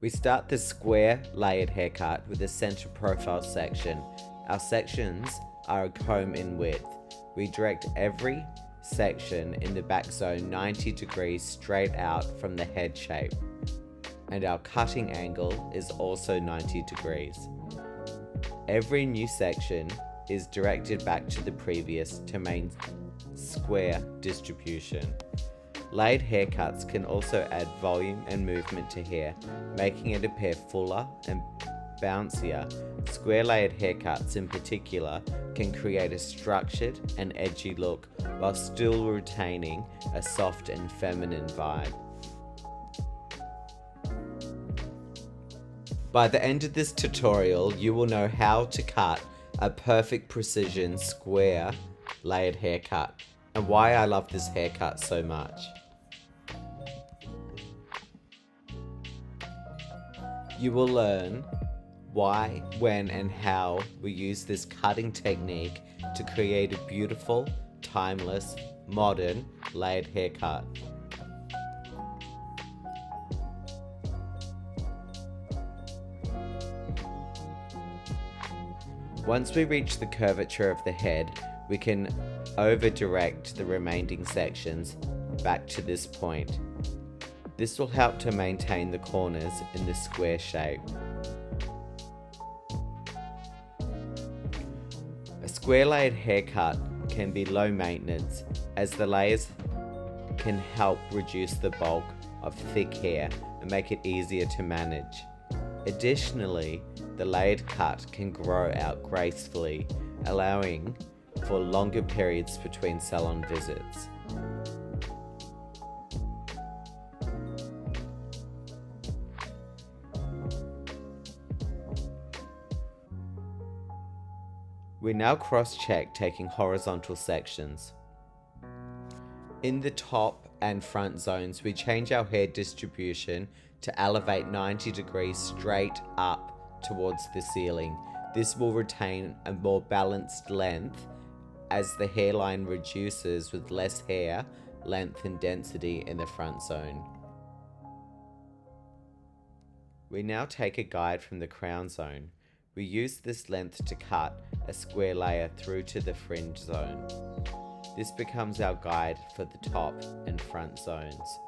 We start the square layered haircut with a center profile section. Our sections are a comb in width. We direct every section in the back zone 90 degrees straight out from the head shape, and our cutting angle is also 90 degrees. Every new section is directed back to the previous to maintain square distribution. Layered haircuts can also add volume and movement to hair, making it appear fuller and bouncier. Square layered haircuts in particular can create a structured and edgy look while still retaining a soft and feminine vibe. By the end of this tutorial, you will know how to cut a perfect precision square layered haircut and why I love this haircut so much. You will learn why, when, and how we use this cutting technique to create a beautiful, timeless, modern layered haircut. Once we reach the curvature of the head, we can over-direct the remaining sections back to this point. This will help to maintain the corners in the square shape. A square layered haircut can be low maintenance, as the layers can help reduce the bulk of thick hair and make it easier to manage. Additionally, the layered cut can grow out gracefully, allowing for longer periods between salon visits. We now cross-check taking horizontal sections. In the top and front zones, we change our hair distribution to elevate 90 degrees straight up towards the ceiling. This will retain a more balanced length as the hairline reduces with less hair, length and density in the front zone. We now take a guide from the crown zone. We use this length to cut a square layer through to the fringe zone. This becomes our guide for the top and front zones.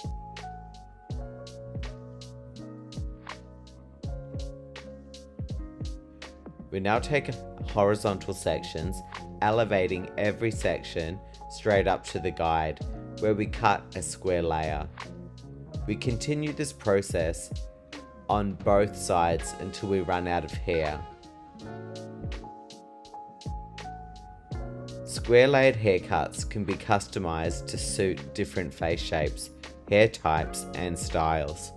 We now take horizontal sections, elevating every section straight up to the guide, where we cut a square layer. We continue this process on both sides until we run out of hair. Square layered haircuts can be customized to suit different face shapes, hair types, and styles.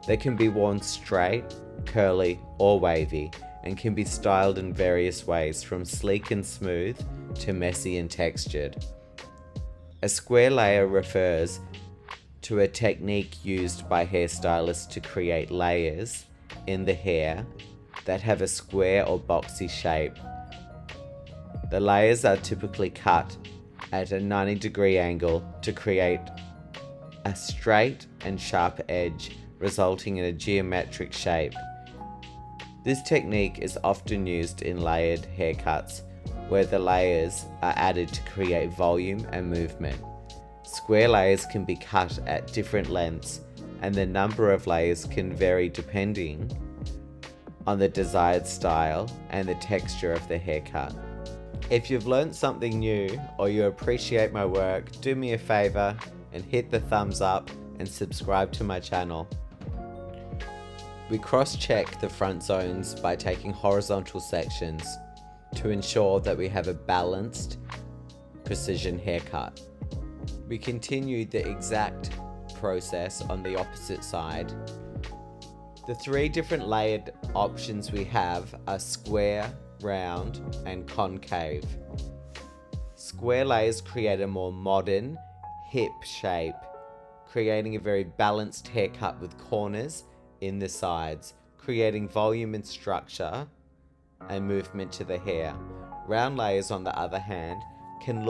They can be worn straight, curly, or wavy, and can be styled in various ways from sleek and smooth to messy and textured. A square layer refers to a technique used by hairstylists to create layers in the hair that have a square or boxy shape. The layers are typically cut at a 90-degree angle to create a straight and sharp edge, resulting in a geometric shape. This technique is often used in layered haircuts, where the layers are added to create volume and movement. Square layers can be cut at different lengths, and the number of layers can vary depending on the desired style and the texture of the haircut. If you've learned something new or you appreciate my work, do me a favor and hit the thumbs up and subscribe to my channel. We cross-check the front zones by taking horizontal sections to ensure that we have a balanced, precision haircut. We continue the exact process on the opposite side. The three different layered options we have are square, round, and concave. Square layers create a more modern, hip shape, creating a very balanced haircut with corners in the sides, creating volume and structure and movement to the hair. Round layers, on the other hand, can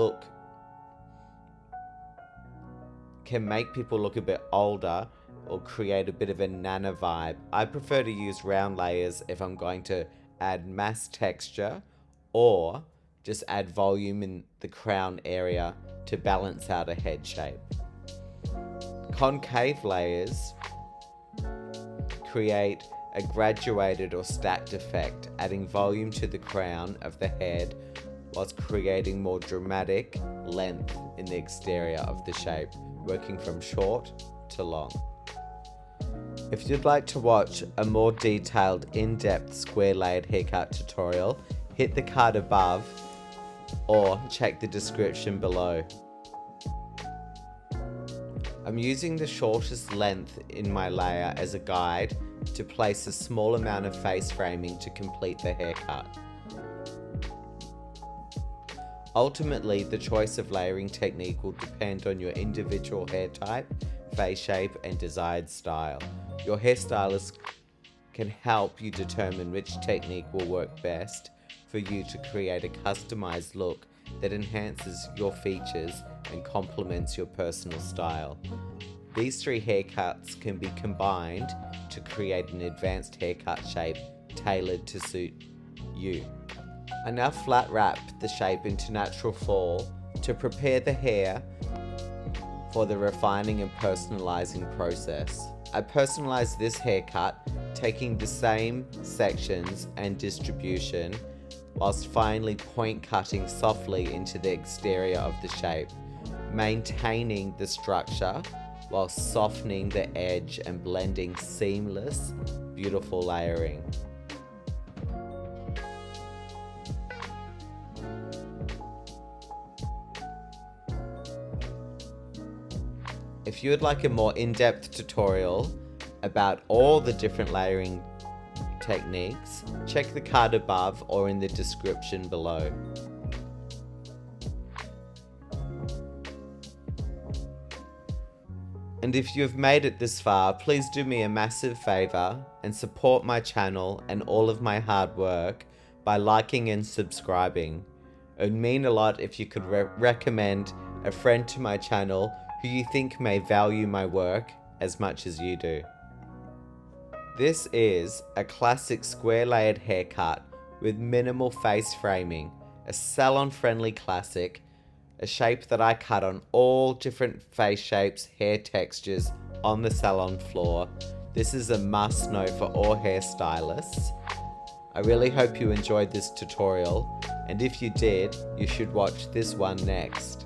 make people look a bit older or create a bit of a nana vibe. I prefer to use round layers if I'm going to add mass texture or just add volume in the crown area to balance out a head shape. Concave layers create a graduated or stacked effect, adding volume to the crown of the head whilst creating more dramatic length in the exterior of the shape, working from short to long. If you'd like to watch a more detailed, in-depth square layered haircut tutorial, hit the card above or check the description below. I'm using the shortest length in my layer as a guide to place a small amount of face framing to complete the haircut. Ultimately, the choice of layering technique will depend on your individual hair type, face shape, and desired style. Your hairstylist can help you determine which technique will work best for you to create a customized look that enhances your features and complements your personal style. These three haircuts can be combined to create an advanced haircut shape tailored to suit you. I now flat wrap the shape into natural fall to prepare the hair for the refining and personalizing process. I personalize this haircut, taking the same sections and distribution whilst finally point cutting softly into the exterior of the shape, maintaining the structure while softening the edge and blending seamless, beautiful layering. If you would like a more in-depth tutorial about all the different layering techniques, check the card above or in the description below. And if you have made it this far, please do me a massive favor and support my channel and all of my hard work by liking and subscribing. It would mean a lot if you could recommend a friend to my channel who you think may value my work as much as you do. This is a classic square layered haircut with minimal face framing, a salon friendly classic, a shape that I cut on all different face shapes, hair textures on the salon floor. This is a must know for all hairstylists. I really hope you enjoyed this tutorial, and if you did, you should watch this one next.